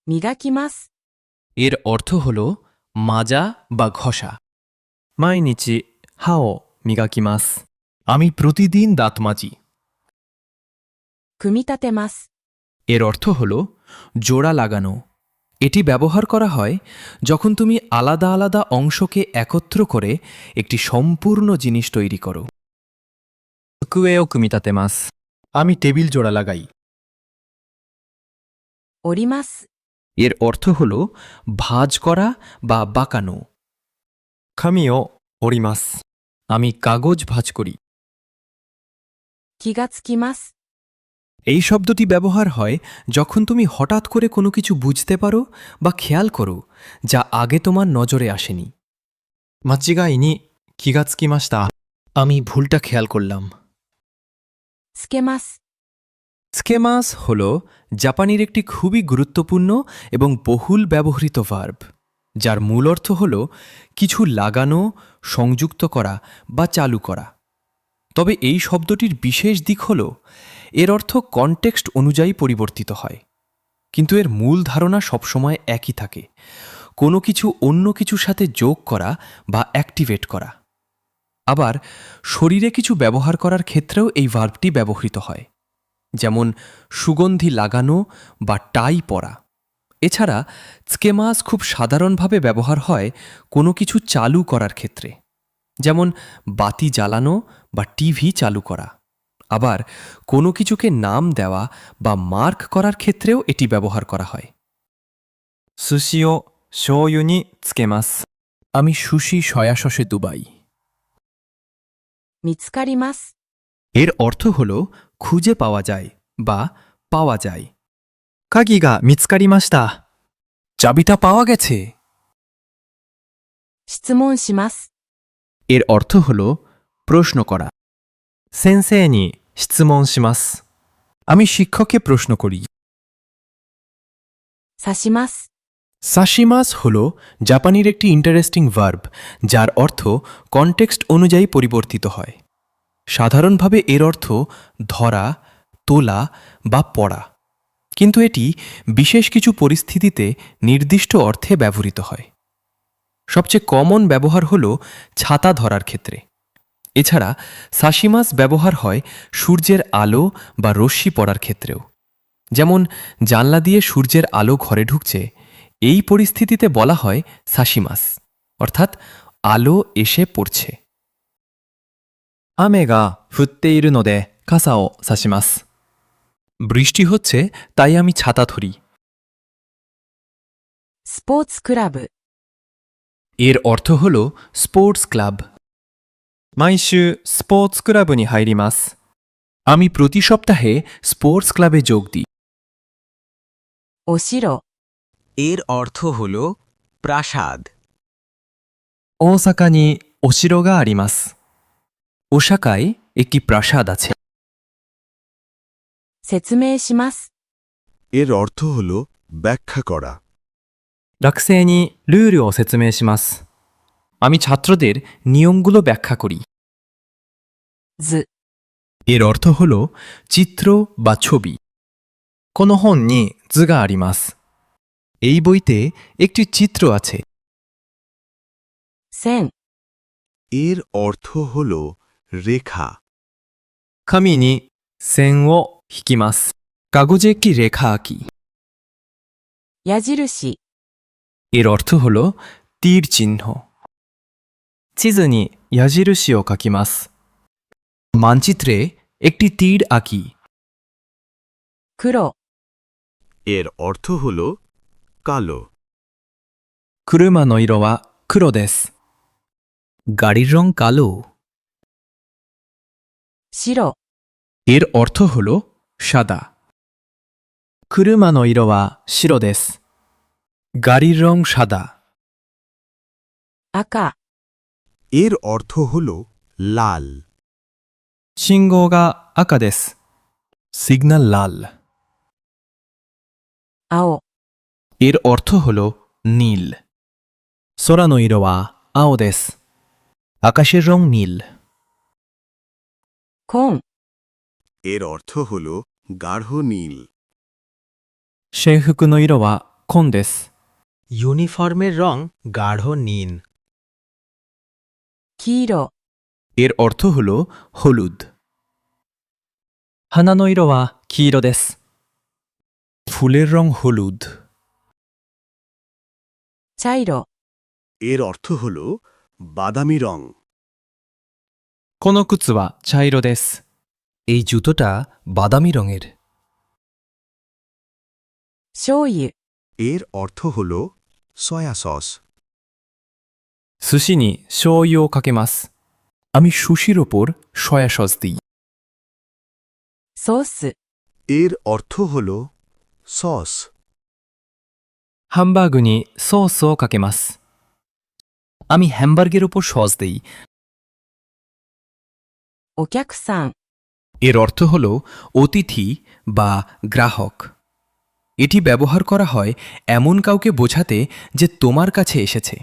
磨きます。 এর অর্থ হল মাজা বা ঘষা। 毎日歯を磨きます。 আমি প্রতিদিন দাঁত মাজি। 組み立てます。 এর অর্থ হল জোড়া লাগানো। এটি ব্যবহার করা হয় যখন তুমি আলাদা আলাদা অংশকে একত্র করে একটি সম্পূর্ণ জিনিস তৈরি করো। 机を組み立てます。 আমি টেবিল জোড়া লাগাই। 折ります。 এর অর্থ হল ভাঁজ করা বা বাঁকানো। 紙を折ります。 আমি কাগজ ভাঁজ করি। 気がつきます。 এই শব্দটি ব্যবহার হয় যখন তুমি হঠাৎ করে কোনো কিছু বুঝতে পারো বা খেয়াল করো যা আগে তোমার নজরে আসেনি। 間違いに気がつきました。 আমি ভুলটা খেয়াল করলাম। つけます。 স্কেমাস হল জাপানির একটি খুবই গুরুত্বপূর্ণ এবং বহুল ব্যবহৃত ভার্ব, যার মূল অর্থ হল কিছু লাগানো, সংযুক্ত করা বা চালু করা। তবে এই শব্দটির বিশেষ দিক হল এর অর্থ কনটেক্সট অনুযায়ী পরিবর্তিত হয়, কিন্তু এর মূল ধারণা সবসময় একই থাকে: কোনো কিছু অন্য কিছুর সাথে যোগ করা বা অ্যাক্টিভেট করা। আবার শরীরে কিছু ব্যবহার করার ক্ষেত্রেও এই ভার্বটি ব্যবহৃত হয়, যেমন সুগন্ধি লাগানো বা টাই পরা। এছাড়া স্কেমাস খুব সাধারণভাবে ব্যবহার হয় কোনো কিছু চালু করার ক্ষেত্রে, যেমন বাতি জ্বালানো বা টিভি চালু করা। আবার কোনো কিছুকে নাম দেওয়া বা মার্ক করার ক্ষেত্রেও এটি ব্যবহার করা হয়। 寿司を醤油につけます。 আমি সুশি সয়া সসে ডুবাই। 見つかります。 এর অর্থ হল খুঁজে পাওয়া যায় বা পাওয়া যায়। 鍵が見つかりました。 চাবিটা পাওয়া গেছে। 質問します。 এর অর্থ হল প্রশ্ন করা। 先生に質問します。 আমি শিক্ষককে প্রশ্ন করি। 刺します。 সাশিমাস হল জাপানির একটি ইন্টারেস্টিং ভার্ব, যার অর্থ কনটেক্সট অনুযায়ী পরিবর্তিত হয়। সাধারণভাবে এর অর্থ ধরা, তোলা বা পড়া, কিন্তু এটি বিশেষ কিছু পরিস্থিতিতে নির্দিষ্ট অর্থে ব্যবহৃত হয়। সবচেয়ে কমন ব্যবহার হল ছাতা ধরার ক্ষেত্রে। এছাড়া সাশিমাস ব্যবহার হয় সূর্যের আলো বা রশ্মি পড়ার ক্ষেত্রেও, যেমন জানলা দিয়ে সূর্যের আলো ঘরে ঢুকছে, এই পরিস্থিতিতে বলা হয় সাশিমাস, অর্থাৎ আলো এসে পড়ছে। 雨が降っているので傘を差します。 বৃষ্টি হচ্ছে তাই আমি ছাতা ধরি। スポーツクラブ。 এর অর্থ হল স্পোর্টস ক্লাব। 毎週スポーツクラブに入ります。 আমি প্রতি সপ্তাহে স্পোর্টস ক্লাবে যোগ দিই। お城。 এর অর্থ হল প্রাসাদ। 大阪にお城があります。 ওসাকায় একটি প্রাসাদ আছে। 説明します。 এর অর্থ হল ব্যাখ্যা করা। 学生にルールを説明します。 আমি ছাত্রদের নিয়মগুলো ব্যাখ্যা করি। 図。 এর অর্থ হল চিত্র বা ছবি। この本に図があります。 এই বইতে একটি চিত্র আছে। 線。 এর অর্থ হল রেখা। 紙に線を引きます。 কাগজে একটি রেখা আঁকি। 矢印。 এর অর্থ হল তীর চিহ্ন। 地図に矢印を書きます。 মানচিত্রে একটি তীর আঁকি। 黒。 এর অর্থ হল কালো। 車の色は黒です。 গাড়ির রং কালো। 白。 এর অর্থ হল সাদা। 車の色は白です。 গাড়ির রং সাদা। 赤。 এর অর্থ হল লাল। 信号が赤です。 সিগন্যাল লাল। 青。 এর অর্থ হল নীল। 空の色は青です。 আকাশের রং নীল। 紺。 এর অর্থ হল গাঢ় নীল। 制服の色は紺です。 ইউনিফর্মের রং গাঢ় নীল। 黄色、 এর অর্থ হল হলুদ। 花の色は黄色です。 ফুলের রং হলুদ। 茶色、 এর অর্থ হল বাদামি রং। この靴は茶色です。 এই জুতোটা বাদামি রঙের। 醤油、 এর অর্থ হল সয়া সস। 寿司に醤油をかけます。 আমি সুশির ওপর সয়া সস দিই। ソース、 এর অর্থ হল সস। ハンバーグにソースをかけます。 আমি হ্যামবার্গের ওপর সস দিই। お客さん、 এর অর্থ হল অতিথি বা গ্রাহক। এটি ব্যবহার করা হয় এমন কাউকে বোঝাতে যে তোমার কাছে এসেছে,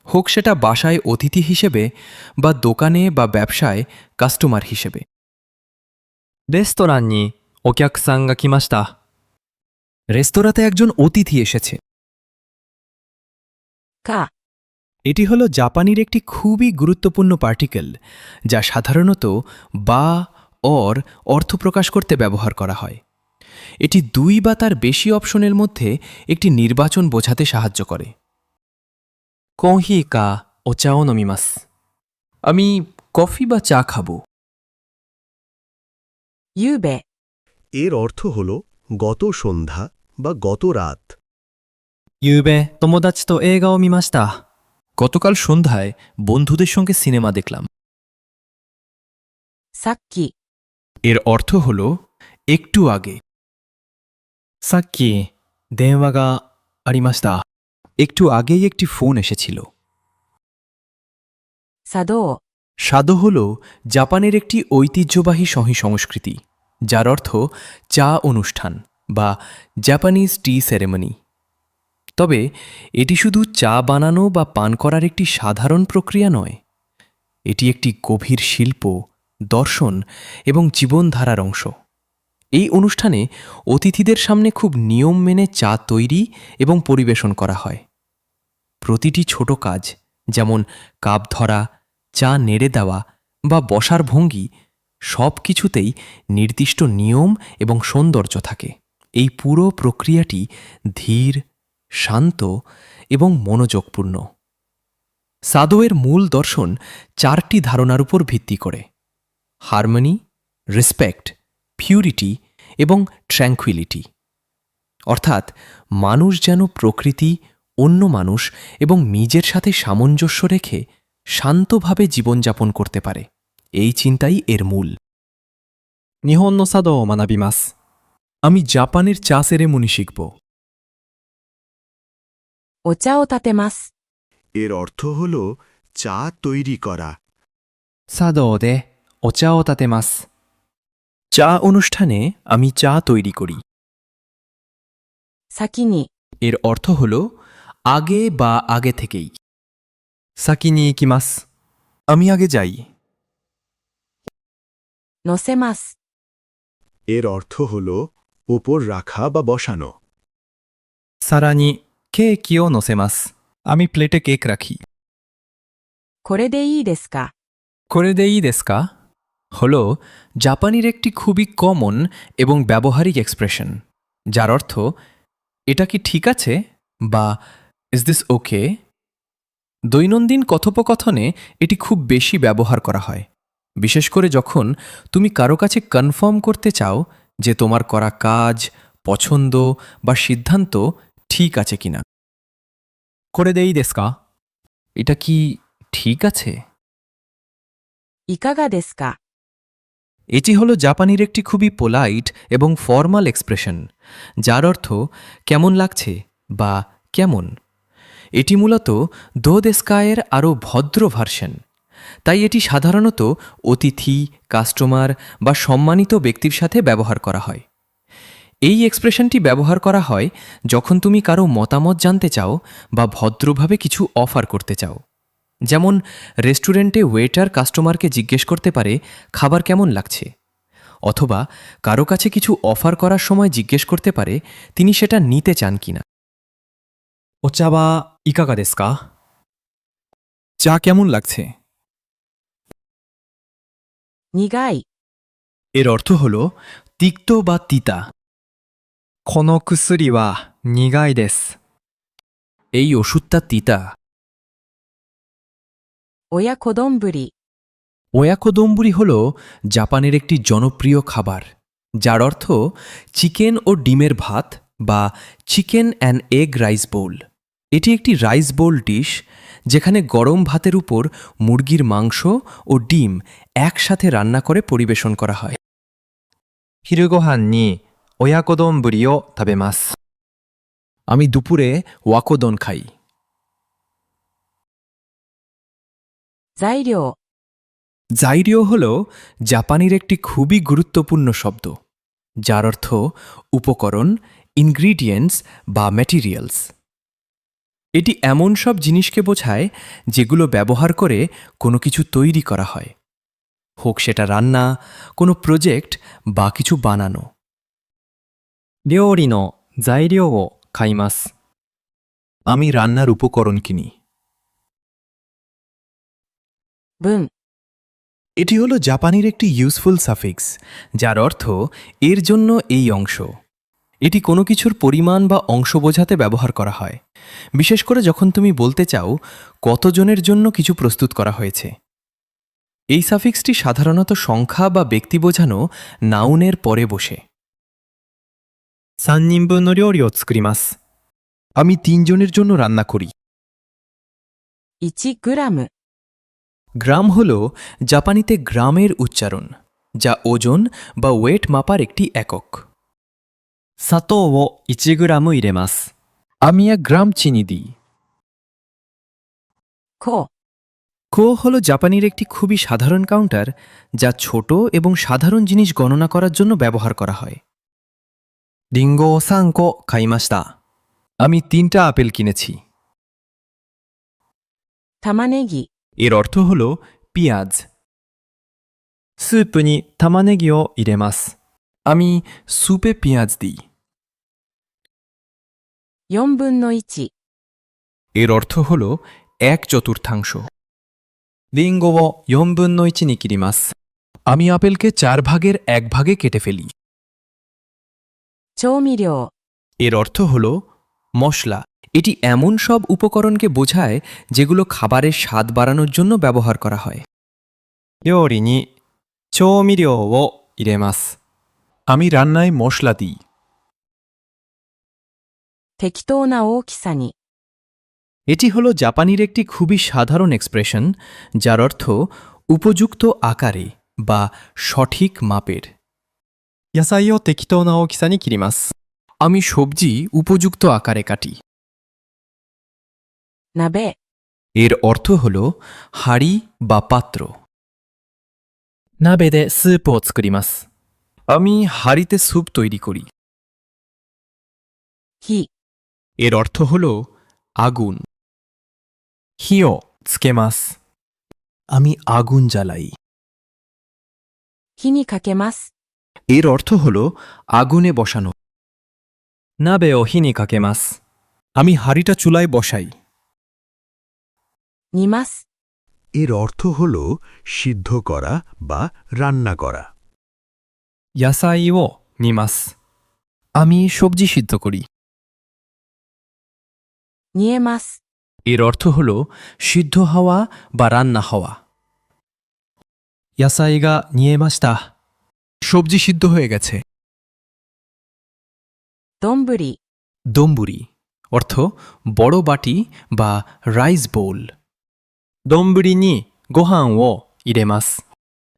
হোক সেটা বাসায় অতিথি হিসেবে বা দোকানে বা ব্যবসায় কাস্টমার হিসেবে। レストランにお客さんが来ました。 রেস্তোরাঁতে একজন অতিথি এসেছে। か、 এটি হলো জাপানির একটি খুবই গুরুত্বপূর্ণ পার্টিকেল, যা সাধারণত বা অর অর্থ প্রকাশ করতে ব্যবহার করা হয়। এটি দুই বা তার বেশি অপশনের মধ্যে একটি নির্বাচন বোঝাতে সাহায্য করে। コーヒーかお茶を飲みます。 আমি কফি বা চা খাবো। ゆうべ、 এর অর্থ হল গত সন্ধ্যা বা গত রাত। ゆうべ友達と映画を見ました。 গতকাল সন্ধ্যায় বন্ধুদের সঙ্গে সিনেমা দেখলাম। さっき、 এর অর্থ হল একটু আগে। さっき電話がありました。 একটু আগেই একটি ফোন এসেছিল। 茶道、 সাদো হল জাপানের একটি ঐতিহ্যবাহী সংস্কৃতি, যার অর্থ চা অনুষ্ঠান বা জাপানিজ টি সেরেমনি। তবে এটি শুধু চা বানানো বা পান করার একটি সাধারণ প্রক্রিয়া নয়, এটি একটি গভীর শিল্প, দর্শন এবং জীবনধারার অংশ। এই অনুষ্ঠানে অতিথিদের সামনে খুব নিয়ম মেনে চা তৈরি এবং পরিবেশন করা হয়। প্রতিটি ছোট কাজ, যেমন কাপ ধরা, চা নেড়ে দেওয়া বা বসার ভঙ্গি, সব কিছুতেই নির্দিষ্ট নিয়ম এবং সৌন্দর্য থাকে। এই পুরো প্রক্রিয়াটি ধীর, শান্ত এবং মনোযোগপূর্ণ। সাদোয়ের মূল দর্শন চারটি ধারণার উপর ভিত্তি করে: হারমোনি, রেসপেক্ট, পিউরিটি এবং ট্র্যাঙ্কুইলিটি। অর্থাৎ মানুষ যেন প্রকৃতি, অন্য মানুষ এবং নিজের সাথে সামঞ্জস্য রেখে শান্তভাবে জীবনযাপন করতে পারে। এই চিন্তাই এর মূল। 日本の茶道を学びます。 আমি জাপানের চা সেরেমনি শিখব। お茶を立てます。 এর অর্থ হল চা তৈরি করা। 茶道でお茶を立てます。 চা অনুষ্ঠানে আমি চা তৈরি করি। 先に、 এর অর্থ হল আগে বা আগে থেকেই। 先に行きます。 আমি আগে যাই। 乗せます。 এর অর্থ হল ওপর রাখা বা বসানো। 皿にケーキを乗せます。 আমি প্লেটে কেক রাখি। これでいいですか? これでいいですか? হল জাপানির একটি খুবই কমন এবং ব্যবহারিক এক্সপ্রেশন, যার অর্থ এটা কি ঠিক আছে বা ইজ দিস ওকে। দৈনন্দিন কথোপকথনে এটি খুব বেশি ব্যবহার করা হয়, বিশেষ করে যখন তুমি কারো কাছে কনফার্ম করতে চাও যে তোমার করা কাজ, পছন্দ বা সিদ্ধান্ত ঠিক আছে কিনা। これでいいですか? এটা কি ঠিক আছে? いかがですか? এটি হলো জাপানির একটি খুবই পোলাইট এবং ফর্মাল এক্সপ্রেশন, যার অর্থ কেমন লাগছে বা কেমন। এটি মূলত দো দেস্কায়ের আরও ভদ্র ভার্সন, তাই এটি সাধারণত অতিথি, কাস্টমার বা সম্মানিত ব্যক্তির সাথে ব্যবহার করা হয়। এই এক্সপ্রেশনটি ব্যবহার করা হয় যখন তুমি কারো মতামত জানতে চাও বা ভদ্রভাবে কিছু অফার করতে চাও। যেমন রেস্টুরেন্টে ওয়েটার কাস্টমারকে জিজ্ঞেস করতে পারে খাবার কেমন লাগছে, অথবা কারো কাছে কিছু অফার করার সময় জিজ্ঞেস করতে পারে তিনি সেটা নিতে চান কিনা। お茶はいかがですか চা কেমন লাগছে? 苦い。 এর অর্থ হল তিক্ত বা তিতা। この薬は苦いです。 এই ওষুধটা তিতা। 親子丼。 ওয়াকোদম্বুরি হল জাপানের একটি জনপ্রিয় খাবার, যার অর্থ চিকেন ও ডিমের ভাত বা chicken and egg rice bowl. এটি একটি রাইস বোল ডিশ যেখানে গরম ভাতের উপর মুরগির মাংস ও ডিম একসাথে রান্না করে পরিবেশন করা হয়। 昼ご飯に親子丼を食べます。 আমি দুপুরে ওয়াকোদন খাই। 材料。 জাইরিও হল জাপানের একটি খুবই গুরুত্বপূর্ণ শব্দ, যার অর্থ উপকরণ, ইনগ্রিডিয়েন্টস বা ম্যাটেরিয়ালস। এটি এমন সব জিনিসকে বোঝায় যেগুলো ব্যবহার করে কোনো কিছু তৈরি করা হয়, হোক সেটা রান্না, কোনো প্রজেক্ট বা কিছু বানানো। 料理の材料を買います。 আমি রান্নার উপকরণ কিনি। 分。 এটি হলো জাপানির একটি ইউজফুল সাফিক্স, যার অর্থ এর জন্য এই অংশ। এটি কোনো কিছুর পরিমাণ বা অংশ বোঝাতে ব্যবহার করা হয়, বিশেষ করে যখন তুমি বলতে চাও কতজনের জন্য কিছু প্রস্তুত করা হয়েছে। এই সাফিক্সটি সাধারণত সংখ্যা বা ব্যক্তি বোঝানো নাউনের পরে বসে। 3人分の料理を作ります。 আমি 3 জনের জন্য রান্না করি। 1グラム。 গ্রাম হল জাপানিতে গ্রামের উচ্চারণ, যা ওজন বা ওয়েট মাপার একটি একক। 砂糖を1グラム入れます。 আমি 1 গ্রাম চিনি দিই। 個。 কো হল জাপানির একটি খুবই সাধারণ কাউন্টার, যা ছোট এবং সাধারণ জিনিস গণনা করার জন্য ব্যবহার করা হয়। リンゴを3個買いました。 আমি 3টা আপেল কিনেছি। 玉ねぎ。 এর অর্থ হল পেঁয়াজ। スープに玉ねぎを入れます。 আমি স্যুপে পেঁয়াজ দিই। 4分の1。 এর অর্থ হল 1/4। リンゴを4分の1に切ります。 আমি আপেলকে 4 ভাগের 1 ভাগে কেটে ফেলি। 調味料。 এর অর্থ হল মশলা। এটি এমন সব উপকরণকে বোঝায় যেগুলো খাবারের স্বাদ বাড়ানোর জন্য ব্যবহার করা হয়। 料理に調味料を入れます。 আমি রান্নায় মশলা দিই। 適当な大きさに。 এটি হলো জাপানির একটি খুবই সাধারণ এক্সপ্রেশন, যার অর্থ উপযুক্ত আকারে বা সঠিক মাপের। 野菜を適当な大きさに切ります。 আমি সবজি উপযুক্ত আকারে কাটি। 鍋。 এর অর্থ হল হাঁড়ি বা পাত্র। 鍋でスープを作ります。 আমি হাঁড়িতে স্যুপ তৈরি করি। 火。 এর অর্থ হল আগুন। 火をつけます。 আমি আগুন জ্বালাই। 火にかけます。 এর অর্থ হল আগুনে বসানো। 鍋を火にかけます。 আমি হাঁড়িটা চুলায় বসাই। 煮ます。 এর অর্থ হল সিদ্ধ করা বা রান্না করা। 野菜を煮ます。 আমি সবজি সিদ্ধ করি। 煮えます。 এর অর্থ হল সিদ্ধ হওয়া বা রান্না হওয়া। 野菜が煮えました。 সবজি সিদ্ধ হয়ে গেছে। 丼。 দম্বুরি অর্থ বড় বাটি বা রাইস বোল। 丼にご飯を入れます。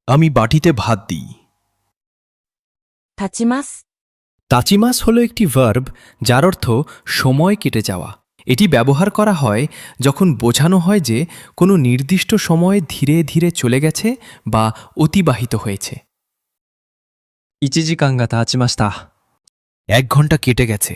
আমি বাটিতে ভাত দিই। 立ちます。 তাচিমাস হল একটি ভার্ব যার অর্থ সময় কেটে যাওয়া। এটি ব্যবহার করা হয় যখন বোঝানো হয় যে কোনো নির্দিষ্ট সময় ধীরে ধীরে চলে গেছে বা অতিবাহিত হয়েছে। 1時間が経ちました。 1 ঘন্টা কেটে গেছে।